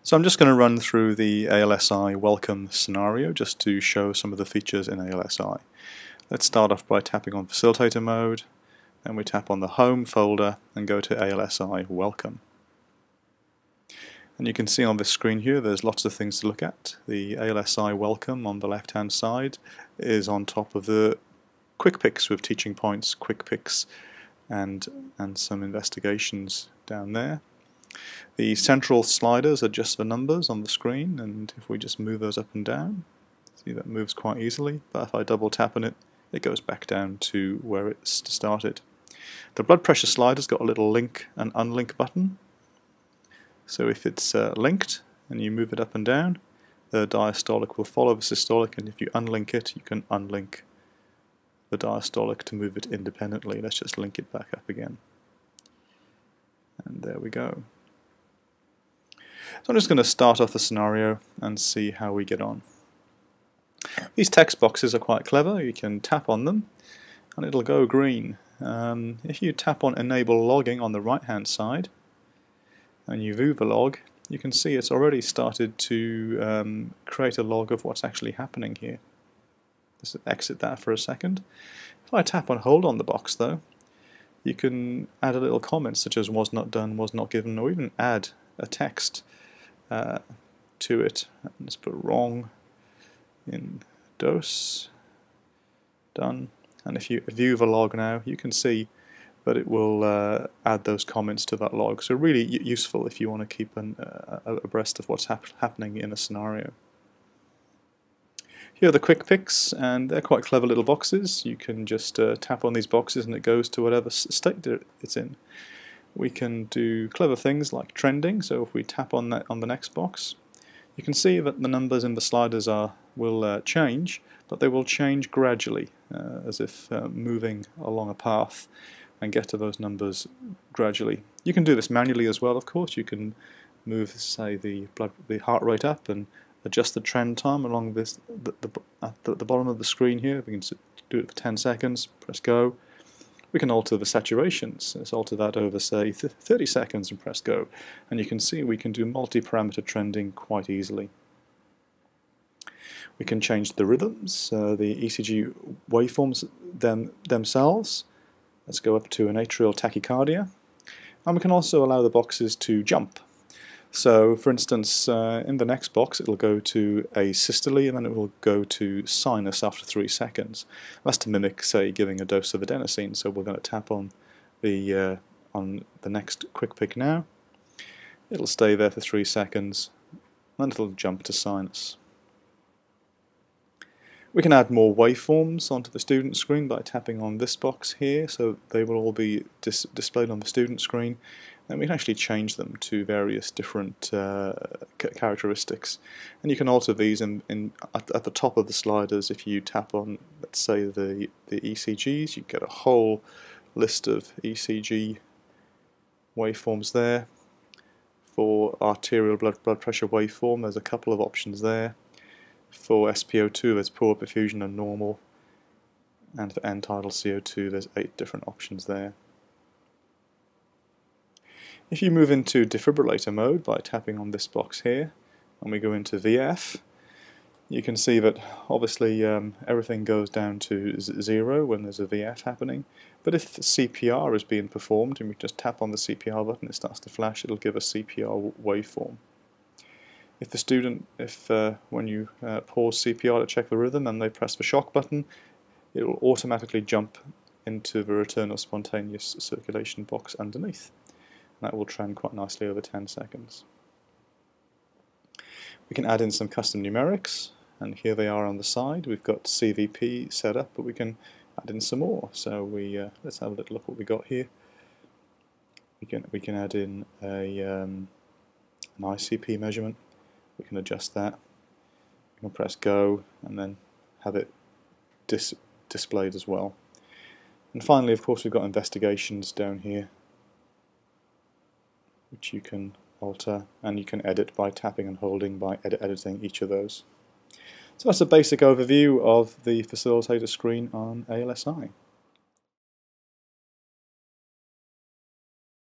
So I'm just going to run through the ALSi Welcome scenario just to show some of the features in ALSi. Let's start off by tapping on Facilitator mode, then we tap on the Home folder and go to ALSi Welcome. And you can see on this screen here there's lots of things to look at. The ALSi Welcome on the left hand side is on top of the Quickpicks with teaching points, Quickpicks and some investigations down there. The central sliders are just the numbers on the screen, and if we just move those up and down, see that moves quite easily, but if I double tap on it, it goes back down to where it started. The blood pressure slider's got a little link and unlink button, so if it's linked and you move it up and down, the diastolic will follow the systolic, and if you unlink it, you can unlink the diastolic to move it independently. Let's just link it back up again. And there we go. So I'm just going to start off the scenario and see how we get on. These text boxes are quite clever. You can tap on them and it'll go green. If you tap on Enable Logging on the right hand side and you view the log, you can see it's already started to create a log of what's actually happening here. Just exit that for a second. If I tap on Hold on the box though, you can add a little comment such as was not done, was not given, or even add a text to it. Let's put wrong in dose, done. And if you view the log now, you can see that it will add those comments to that log. So really useful if you want to keep abreast of what's happening in a scenario. Here are the Quickpicks, and they're quite clever little boxes. You can just tap on these boxes and it goes to whatever state it's in. We can do clever things like trending, so if we tap on that on the next box, you can see that the numbers in the sliders will change, but they will change gradually, as if moving along a path, and get to those numbers gradually. You can do this manually as well, of course. You can move, say, the heart rate up and adjust the trend time along this at the bottom of the screen here. We can do it for 10 seconds, press go. We can alter the saturations. Let's alter that over, say, 30 seconds and press go. And you can see we can do multi-parameter trending quite easily. We can change the rhythms, the ECG waveforms themselves. Let's go up to an atrial tachycardia. And we can also allow the boxes to jump. So, for instance, in the next box it will go to asystole and then it will go to sinus after 3 seconds. That's to mimic, say, giving a dose of adenosine. So we're going to tap on the next Quickpick now. It'll stay there for 3 seconds, and it'll jump to sinus. We can add more waveforms onto the student screen by tapping on this box here, so they will all be displayed on the student screen. And we can actually change them to various different characteristics. And you can alter these at the top of the sliders. If you tap on, let's say, the ECGs, you get a whole list of ECG waveforms there. For arterial blood pressure waveform, there's a couple of options there. For SpO2, there's poor perfusion and normal. And for end-tidal CO2, there's 8 different options there. If you move into defibrillator mode by tapping on this box here, and we go into VF, you can see that obviously everything goes down to 0 when there's a VF happening, but if CPR is being performed and we just tap on the CPR button, it starts to flash, it'll give a CPR waveform. If the student, when you pause CPR to check the rhythm and they press the shock button, it will automatically jump into the return of spontaneous circulation box underneath. That will trend quite nicely over 10 seconds. We can add in some custom numerics, and here they are on the side. We've got CVP set up, but we can add in some more. So let's have a little look what we got here. We can add in an ICP measurement. We can adjust that. We can press go and then have it displayed as well. And finally, of course, we've got investigations down here, which you can alter, and you can edit by tapping and holding by editing each of those. So that's a basic overview of the Facilitator screen on ALSi.